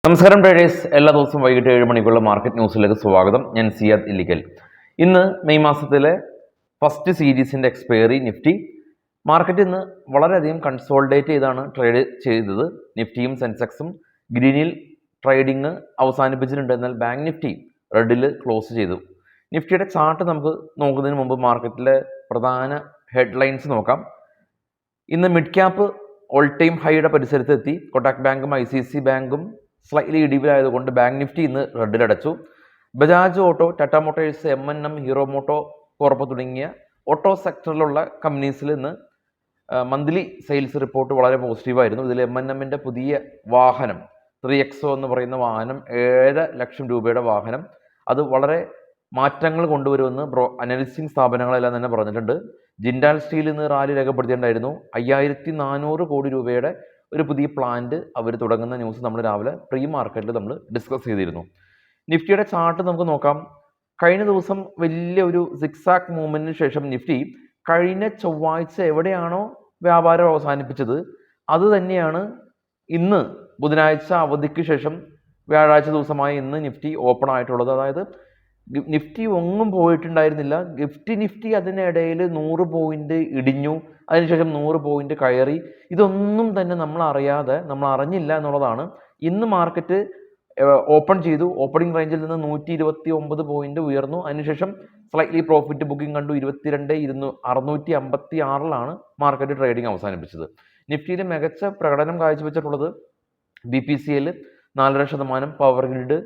നമസ്കാരം ട്രേഡേഴ്സ്, എല്ലാ ദിവസവും വൈകിട്ട് 7 മണിക്കുള്ള മാർക്കറ്റ് ന്യൂസിലേക്ക് സ്വാഗതം. ഞാൻ സിയാദ് ഇല്ലിക്കൽ. ഇന്ന് മെയ് മാസത്തിലെ ഫസ്റ്റ് സീരീസിൻ്റെ എക്സ്പയറി നിഫ്റ്റി മാർക്കറ്റ് ഇന്ന് വളരെയധികം കൺസോൾഡേറ്റ് ചെയ്താണ് ട്രേഡ് ചെയ്തത്. നിഫ്റ്റിയും സെൻസെക്സും ഗ്രീനിൽ ട്രേഡിങ് അവസാനിപ്പിച്ചിട്ടുണ്ട്. എന്നാൽ ബാങ്ക് നിഫ്റ്റി റെഡിൽ ക്ലോസ് ചെയ്തു. നിഫ്റ്റിയുടെ ചാർട്ട് നമുക്ക് നോക്കുന്നതിന് മുമ്പ് മാർക്കറ്റിലെ പ്രധാന ഹെഡ്ലൈൻസ് നോക്കാം. ഇന്ന് മിഡ് ക്യാപ്പ് ഓൾ ടൈം ഹൈയുടെ പരിസരത്തെത്തി. കൊട്ടാക് ബാങ്കും ICICI ബാങ്കും സ്ലൈറ്റ്ലി ഇടിവിലായതുകൊണ്ട് ബാങ്ക് നിഫ്റ്റി ഇന്ന് റെഡിലടച്ചു. Bajaj auto, Tata motors, M&M, Hero MotoCorp തുടങ്ങിയ ഓട്ടോ സെക്ടറിലുള്ള കമ്പനീസിൽ ഇന്ന് മന്ത്ലി സെയിൽസ് റിപ്പോർട്ട് വളരെ പോസിറ്റീവായിരുന്നു. ഇതിൽ M&Mൻ്റെ പുതിയ വാഹനം 3XO എന്ന് പറയുന്ന വാഹനം 7 ലക്ഷം രൂപയുടെ വാഹനം, അത് വളരെ മാറ്റങ്ങൾ കൊണ്ടുവരുമെന്ന് അനലിസ്റ്റിംഗ് സ്ഥാപനങ്ങളെല്ലാം തന്നെ പറഞ്ഞിട്ടുണ്ട്. ജിൻഡാൽ സ്റ്റീൽ ഇന്ന് റാലി രേഖപ്പെടുത്തിയിട്ടുണ്ടായിരുന്നു. 5400 കോടി രൂപയുടെ ഒരു പുതിയ പ്ലാന്റ് അവർ തുടങ്ങുന്ന ന്യൂസ് നമ്മൾ രാവിലെ പ്രീ മാർക്കറ്റിൽ നമ്മൾ ഡിസ്കസ് ചെയ്തിരുന്നു. നിഫ്റ്റിയുടെ ചാർട്ട് നമുക്ക് നോക്കാം. കഴിഞ്ഞ ദിവസം വലിയ ഒരു സിക്സാക് മൂവ്മെന്റിന് ശേഷം നിഫ്റ്റി കഴിഞ്ഞ ചൊവ്വാഴ്ച എവിടെയാണോ വ്യാപാരം അവസാനിപ്പിച്ചത് അത് തന്നെയാണ് ഇന്ന് ബുധനാഴ്ച അവധിക്ക് ശേഷം വ്യാഴാഴ്ച ദിവസമായ ഇന്ന് നിഫ്റ്റി ഓപ്പൺ ആയിട്ടുള്ളത്. അതായത് നിഫ്റ്റി ഒന്നും പോയിട്ടുണ്ടായിരുന്നില്ല. നിഫ്റ്റി അതിനിടയിൽ 100 പോയിന്റ് ഇടിഞ്ഞു, അതിനുശേഷം 100 പോയിന്റ് കയറി. ഇതൊന്നും തന്നെ നമ്മൾ അറിഞ്ഞില്ല എന്നുള്ളതാണ്. ഇന്ന് മാർക്കറ്റ് ഓപ്പൺ ചെയ്തു. ഓപ്പണിംഗ് റേഞ്ചിൽ നിന്ന് 129 പോയിന്റ് ഉയർന്നു. അതിനുശേഷം സ്ലൈറ്റ്ലി പ്രോഫിറ്റ് ബുക്കിംഗ് കണ്ടു. 22,656 മാർക്കറ്റ് ട്രേഡിംഗ് അവസാനിപ്പിച്ചത്. നിഫ്റ്റിയിൽ മികച്ച പ്രകടനം കാഴ്ചവെച്ചിട്ടുള്ളത് BPCL 4.5%, power grid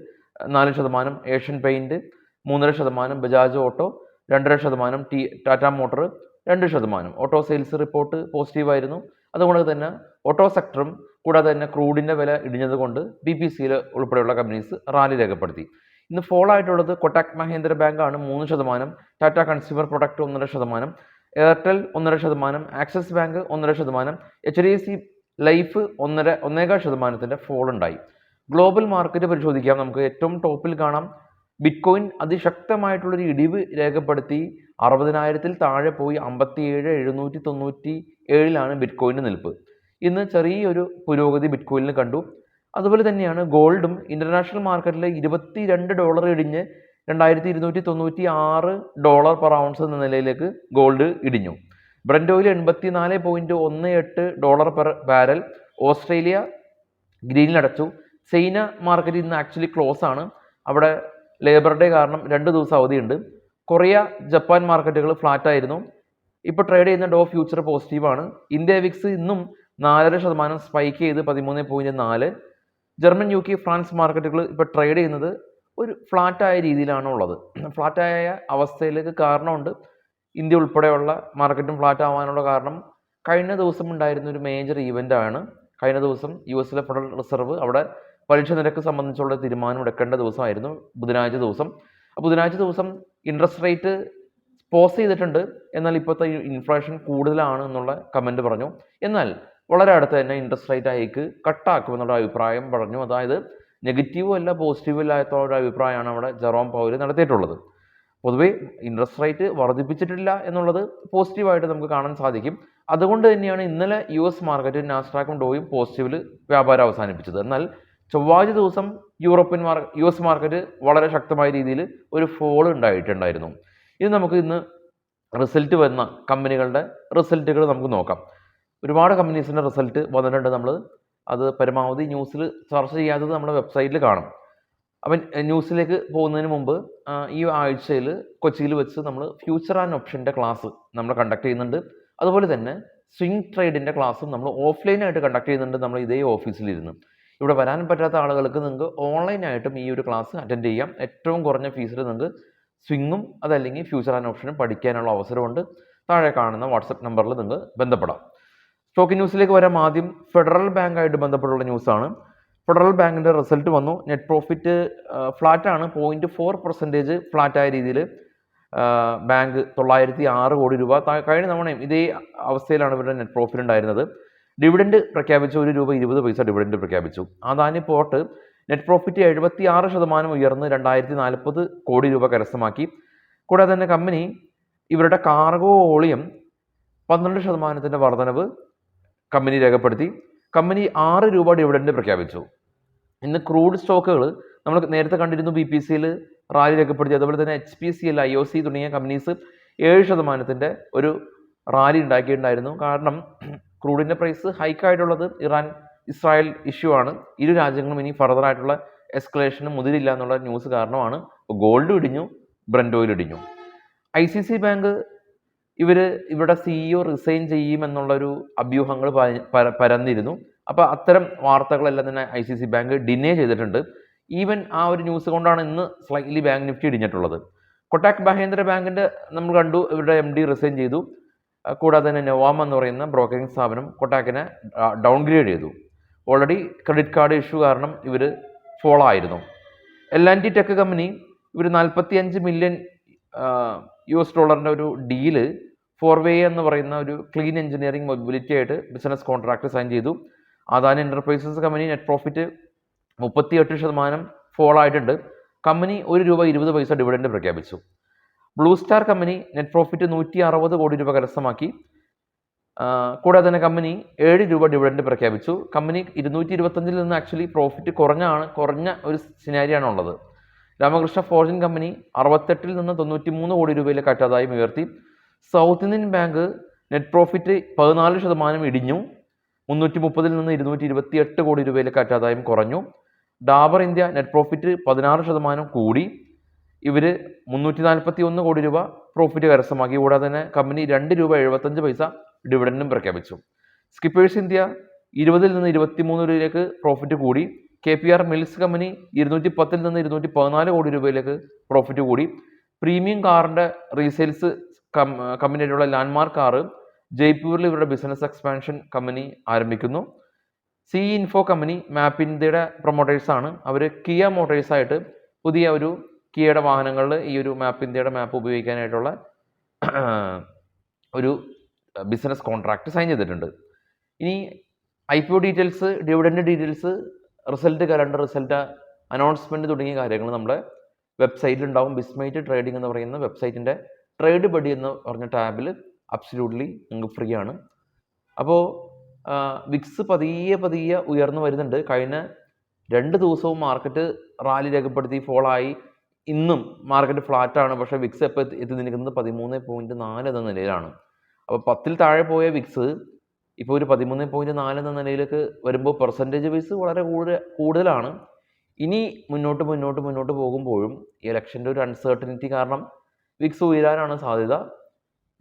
4%, Asian paint 3.5%, Bajaj auto 2.5%, Tata motor 2%. Auto sales report പോസിറ്റീവായിരുന്നു. അതുകൊണ്ട് തന്നെ ഓട്ടോ സെക്ടറും കൂടാതെ തന്നെ ക്രൂഡിൻ്റെ വില ഇടിഞ്ഞത് കൊണ്ട് BPCL ഉൾപ്പെടെയുള്ള കമ്പനീസ് റാലി രേഖപ്പെടുത്തി. ഇന്ന് ഫോൾ ആയിട്ടുള്ളത് കൊട്ടാക് മഹീന്ദ്ര ബാങ്ക് ആണ് 3%, Tata consumer product 1.5%, Airtel 1.5%, Axis bank 1.5%, HDFC life 1.1% fall ഉണ്ടായി. ഗ്ലോബൽ മാർക്കറ്റ് പരിശോധിക്കാം. നമുക്ക് ഏറ്റവും ടോപ്പിൽ കാണാം ബിറ്റ്കോയിൻ അതിശക്തമായിട്ടുള്ളൊരു ഇടിവ് രേഖപ്പെടുത്തി 60,000-ൽ താഴെ പോയി 57,797 ബിറ്റ്കോയിൻ്റെ നിൽപ്പ്. ഇന്ന് ചെറിയൊരു പുരോഗതി ബിറ്റ്കോയിനിൽ കണ്ടു. അതുപോലെ തന്നെയാണ് ഗോൾഡും. ഇന്റർനാഷണൽ മാർക്കറ്റിൽ $22 ഇടിഞ്ഞ് $2,296 പെർ ഔൺസ് എന്ന നിലയിലേക്ക് ഗോൾഡ് ഇടിഞ്ഞു. Brent oil $84.18 per barrel. Australia ഗ്രീനിലടച്ചു. ചൈന മാർക്കറ്റ് ഇന്ന് ആക്ച്വലി ക്ലോസ് ആണ്. അവിടെ ലേബർ ഡേ കാരണം 2 ദിവസം അവധിയുണ്ട്. കൊറിയ, ജപ്പാൻ മാർക്കറ്റുകൾ ഫ്ലാറ്റ് ആയിരുന്നു. ഇപ്പോൾ ട്രേഡ് ചെയ്യുന്ന ഡോ ഫ്യൂച്ചർ പോസിറ്റീവാണ്. ഇന്ത്യ വിക്സ് ഇന്നും 4.5% സ്പൈക്ക് ചെയ്ത് 13.4. ജർമ്മൻ, UK, ഫ്രാൻസ് മാർക്കറ്റുകൾ ഇപ്പോൾ ട്രേഡ് ചെയ്യുന്നത് ഒരു ഫ്ലാറ്റായ രീതിയിലാണ് ഉള്ളത്. ഫ്ലാറ്റായ അവസ്ഥയിലേക്ക് കാരണമുണ്ട്. ഇന്ത്യ ഉൾപ്പെടെയുള്ള മാർക്കറ്റും ഫ്ലാറ്റ് ആവാനുള്ള കാരണം കഴിഞ്ഞ ദിവസം ഉണ്ടായിരുന്ന ഒരു മേജർ ഈവൻ്റ് ആണ്. കഴിഞ്ഞ ദിവസം US ഫെഡറൽ റിസർവ് അവിടെ പലിശ നിരക്ക് സംബന്ധിച്ചുള്ള തീരുമാനം എടുക്കേണ്ട ദിവസമായിരുന്നു ബുധനാഴ്ച ദിവസം. ബുധനാഴ്ച ദിവസം ഇൻട്രസ്റ്റ് റേറ്റ് പോസ് ചെയ്തിട്ടുണ്ട്. എന്നാൽ ഇപ്പോഴത്തെ ഇൻഫ്ലേഷൻ കൂടുതലാണ് എന്നുള്ള കമൻറ്റ് പറഞ്ഞു. എന്നാൽ വളരെ അടുത്ത് തന്നെ ഇൻട്രസ്റ്റ് റേറ്റ് ഹൈക്ക് കട്ടാക്കുമെന്നുള്ള അഭിപ്രായം പറഞ്ഞു. അതായത് നെഗറ്റീവും അല്ല പോസിറ്റീവും ഇല്ലാത്ത ഒരു അഭിപ്രായമാണ് അവിടെ ജെറോം പൗൽ നടത്തിയിട്ടുള്ളത്. പൊതുവേ ഇൻട്രസ്റ്റ് റേറ്റ് വർദ്ധിപ്പിച്ചിട്ടില്ല എന്നുള്ളത് പോസിറ്റീവായിട്ട് നമുക്ക് കാണാൻ സാധിക്കും. അതുകൊണ്ട് തന്നെയാണ് ഇന്നലെ US മാർക്കറ്റ് നാസ്ഡാക്കും ഡോയും പോസിറ്റീവിൽ വ്യാപാരം അവസാനിപ്പിച്ചത്. എന്നാൽ ചൊവ്വാഴ്ച ദിവസം US മാർക്കറ്റ് വളരെ ശക്തമായ രീതിയിൽ ഒരു ഫോൾ ഉണ്ടായിട്ടുണ്ടായിരുന്നു. ഇത് നമുക്ക് ഇന്ന് റിസൾട്ട് വന്ന കമ്പനികളുടെ റിസൾട്ടുകൾ നമുക്ക് നോക്കാം. ഒരുപാട് കമ്പനീസിൻ്റെ റിസൾട്ട് വന്നിട്ടുണ്ട്. നമ്മൾ അത് പരമാവധി ന്യൂസിൽ ചർച്ച ചെയ്യാത്തത് നമ്മുടെ വെബ്സൈറ്റിൽ കാണും. അപ്പം ന്യൂസിലേക്ക് പോകുന്നതിന് മുമ്പ് ഈ ആഴ്ചയിൽ കൊച്ചിയിൽ വെച്ച് നമ്മൾ ഫ്യൂച്ചർ ആൻഡ് ഓപ്ഷൻ്റെ ക്ലാസ് നമ്മൾ കണ്ടക്ട് ചെയ്യുന്നുണ്ട്. അതുപോലെ തന്നെ സ്വിംഗ് ട്രേഡിൻ്റെ ക്ലാസ്സും നമ്മൾ ഓഫ്ലൈനായിട്ട് കണ്ടക്ട് ചെയ്യുന്നുണ്ട്. നമ്മൾ ഇതേ ഓഫീസിലിരുന്ന്. ഇവിടെ വരാൻ പറ്റാത്ത ആളുകൾക്ക് നിങ്ങൾക്ക് ഓൺലൈനായിട്ടും ഈ ഒരു ക്ലാസ് അറ്റൻഡ് ചെയ്യാം. ഏറ്റവും കുറഞ്ഞ ഫീസിൽ നിങ്ങൾക്ക് സ്വിങ്ങും അതല്ലെങ്കിൽ ഫ്യൂച്ചർ ആൻഡ് ഓപ്ഷനും പഠിക്കാനുള്ള അവസരമുണ്ട്. താഴെ കാണുന്ന വാട്സപ്പ് നമ്പറിൽ നിങ്ങൾക്ക് ബന്ധപ്പെടാം. സ്റ്റോക്ക് ന്യൂസിലേക്ക് വരാം. ആദ്യം ഫെഡറൽ ബാങ്കായിട്ട് ബന്ധപ്പെട്ടുള്ള ന്യൂസാണ്. ഫെഡറൽ ബാങ്കിൻ്റെ റിസൾട്ട് വന്നു. Net profit ഫ്ലാറ്റാണ്. 0.4% ഫ്ലാറ്റായ രീതിയിൽ ബാങ്ക് 906 കോടി രൂപ. കഴിഞ്ഞ തവണയും ഇതേ അവസ്ഥയിലാണ് ഇവരുടെ നെറ്റ് പ്രോഫിറ്റ് ഉണ്ടായിരുന്നത്. ഡിവിഡൻഡ് പ്രഖ്യാപിച്ചു. ₹1.20 ഡിവിഡൻഡ് പ്രഖ്യാപിച്ചു. അദാനി പോർട്ട് നെറ്റ് പ്രോഫിറ്റ് 76% ഉയർന്ന് 2,040 കോടി രൂപ കരസ്ഥമാക്കി. കൂടാതെ തന്നെ കമ്പനി ഇവരുടെ കാർഗോ വോളിയം 12% വർധനവ് കമ്പനി രേഖപ്പെടുത്തി. കമ്പനി ₹6 ഡിവിഡൻഡ് പ്രഖ്യാപിച്ചു. ഇന്ന് ക്രൂഡ് സ്റ്റോക്കുകൾ നമ്മൾ നേരത്തെ കണ്ടിരുന്നു BPCL റാലി രേഖപ്പെടുത്തി, അതുപോലെ തന്നെ HPCL, IOC തുടങ്ങിയ കമ്പനീസ് 7% ഒരു റാലി ഉണ്ടാക്കിയിട്ടുണ്ടായിരുന്നു. കാരണം ക്രൂഡിൻ്റെ പ്രൈസ് ഹൈക്കായിട്ടുള്ളത് ഇറാൻ-ഇസ്രായേൽ ഇഷ്യൂ ആണ്. ഇരു രാജ്യങ്ങളും ഇനി ഫർദർ ആയിട്ടുള്ള എസ്കലേഷന് മുതിരില്ല എന്നുള്ള ന്യൂസ് കാരണമാണ് ഗോൾഡ് ഇടിഞ്ഞു, ബ്രന്റ് ഓയിൽ ഇടിഞ്ഞു. ICC ബാങ്ക് ഇവരുടെ CEO റിസൈൻ ചെയ്യുമെന്നുള്ളൊരു അഭ്യൂഹങ്ങൾ പരന്നിരുന്നു. അപ്പോൾ അത്തരം വാർത്തകളെല്ലാം തന്നെ ICC ബാങ്ക് ഡിനേ ചെയ്തിട്ടുണ്ട്. ഈവൻ ആ ഒരു ന്യൂസ് കൊണ്ടാണ് ഇന്ന് സ്ലൈറ്റ്ലി ബാങ്ക് നിഫ്റ്റി ഇടിഞ്ഞിട്ടുള്ളത്. കൊട്ടാക് മഹീന്ദ്ര ബാങ്കിൻ്റെ നമ്മൾ കണ്ടു, ഇവരുടെ MD റിസൈൻ ചെയ്തു. കൂടാതെ തന്നെ നൊവാമ എന്ന് പറയുന്ന ബ്രോക്കറിംഗ് സ്ഥാപനം കൊട്ടാക്കിനെ ഡൗൺഗ്രേഡ് ചെയ്തു. ഓൾറെഡി ക്രെഡിറ്റ് കാർഡ് ഇഷ്യൂ കാരണം ഇവർ ഫോളോ ആയിരുന്നു. L&T ടെക് കമ്പനി ഇവർ $45 മില്യൺ ഒരു ഡീല് ഫോർവേ എന്ന് പറയുന്ന ഒരു ക്ലീൻ എഞ്ചിനീയറിംഗ് മൊബിലിറ്റി ആയിട്ട് ബിസിനസ് കോൺട്രാക്ട് സൈൻ ചെയ്തു. Adani enterprises company net profit 38% fall ആയിട്ടുണ്ട്. കമ്പനി ₹1.20 ഡിവിഡൻഡ് പ്രഖ്യാപിച്ചു. Blue Star company net profit 160 കോടി രൂപ കരസ്ഥമാക്കി. കൂടാതെ തന്നെ കമ്പനി ₹7 ഡിവിഡൻഡ് പ്രഖ്യാപിച്ചു. കമ്പനി 225 നിന്ന് ആക്ച്വലി പ്രോഫിറ്റ് കുറഞ്ഞ ഒരു സിനാരിയാണ് ഉള്ളത്. രാമകൃഷ്ണ ഫോർജിൻ കമ്പനി 68 നിന്ന് 93 കോടി രൂപയിലേക്ക് ആദായം ഉയർത്തി. South Indian bank net profit 14% ഇടിഞ്ഞു. 330 നിന്ന് 228 കോടി രൂപയിലേക്ക് ആദായം കുറഞ്ഞു. ഡാബർ ഇന്ത്യ നെറ്റ് പ്രോഫിറ്റ് 16% കൂടി. ഇവർ 341 കോടി രൂപ പ്രോഫിറ്റ് കരസ്ഥമാക്കി. കൂടാതെ തന്നെ കമ്പനി ₹2.75 ഡിവിഡൻഡും പ്രഖ്യാപിച്ചു. സ്കിപ്പേഴ്സ് ഇന്ത്യ 20 നിന്ന് 23 രൂപയിലേക്ക് പ്രോഫിറ്റ് കൂടി. KPR മിൽസ് കമ്പനി 210 നിന്ന് 214 കോടി രൂപയിലേക്ക് പ്രോഫിറ്റ് കൂടി. പ്രീമിയം കാറിൻ്റെ റീസെയിൽസ് കമ്പനിയായിട്ടുള്ള ലാൻഡ്മാർക്ക് കാറ് ജയ്പൂരിൽ ഇവരുടെ ബിസിനസ് എക്സ്പാൻഷൻ കമ്പനി ആരംഭിക്കുന്നു. CE ഇൻഫോ കമ്പനി മാപ്പ് ഇന്ത്യയുടെ പ്രൊമോട്ടേഴ്സാണ്. അവർ കിയ മോട്ടോഴ്സായിട്ട് പുതിയ ഒരു കിയയുടെ വാഹനങ്ങളിൽ ഈ ഒരു മാപ്പ് ഇന്ത്യയുടെ മാപ്പ് ഉപയോഗിക്കാനായിട്ടുള്ള ഒരു ബിസിനസ് കോൺട്രാക്ട് സൈൻ ചെയ്തിട്ടുണ്ട്. ഇനി IPO details, dividend details, result, calendar result, announcement തുടങ്ങിയ കാര്യങ്ങൾ നമ്മുടെ വെബ്സൈറ്റിൽ ഉണ്ടാവും. ബിസ്മൈറ്റ് ട്രേഡിംഗ് എന്ന് പറയുന്ന വെബ്സൈറ്റിൻ്റെ ട്രേഡ് ബഡി എന്ന് പറഞ്ഞ ടാബിൽ അബ്സല്യൂട്ട്ലി നിങ്ങൾക്ക് ഫ്രീ ആണ്. അപ്പോൾ വിക്സ് പതിയെ ഉയർന്നു വരുന്നുണ്ട്. കഴിഞ്ഞ 2 ദിവസവും മാർക്കറ്റ് റാലി രേഖപ്പെടുത്തി ഫോളായി. ഇന്നും മാർക്കറ്റ് ഫ്ലാറ്റാണ്. പക്ഷേ വിക്സ് ഇപ്പോൾ എത്തി നിൽക്കുന്നത് 13.4 എന്ന നിലയിലാണ്. അപ്പോൾ 10 താഴെ പോയ വിക്സ് ഇപ്പോൾ ഒരു 13.4 എന്ന നിലയിലേക്ക് വരുമ്പോൾ പെർസെൻറ്റേജ് വൈസ് വളരെ കൂടുതലാണ്. ഇനി മുന്നോട്ട് പോകുമ്പോഴും ഈ ഇലക്ഷൻ്റെ ഒരു അൺസർട്ടനിറ്റി കാരണം വിക്സ് ഉയരാനാണ് സാധ്യത.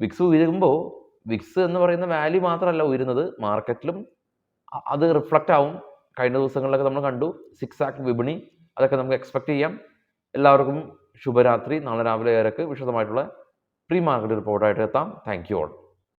വിക്സ് ഉയരുമ്പോൾ വിക്സ് എന്ന് പറയുന്ന വാല്യൂ മാത്രമല്ല ഉയരുന്നത്, മാർക്കറ്റിലും അത് റിഫ്ലക്റ്റ് ആവും. കഴിഞ്ഞ ദിവസങ്ങളിലൊക്കെ നമ്മൾ കണ്ടു സിക്സാക്ക് വിപണി, അതൊക്കെ നമുക്ക് എക്സ്പെക്ട് ചെയ്യാം. എല്ലാവർക്കും ശുഭരാത്രി. നാളെ രാവിലെ 7 വിശദമായിട്ടുള്ള പ്രീ മാർക്കറ്റ് റിപ്പോർട്ടായിട്ട് എത്താം. Thank you all.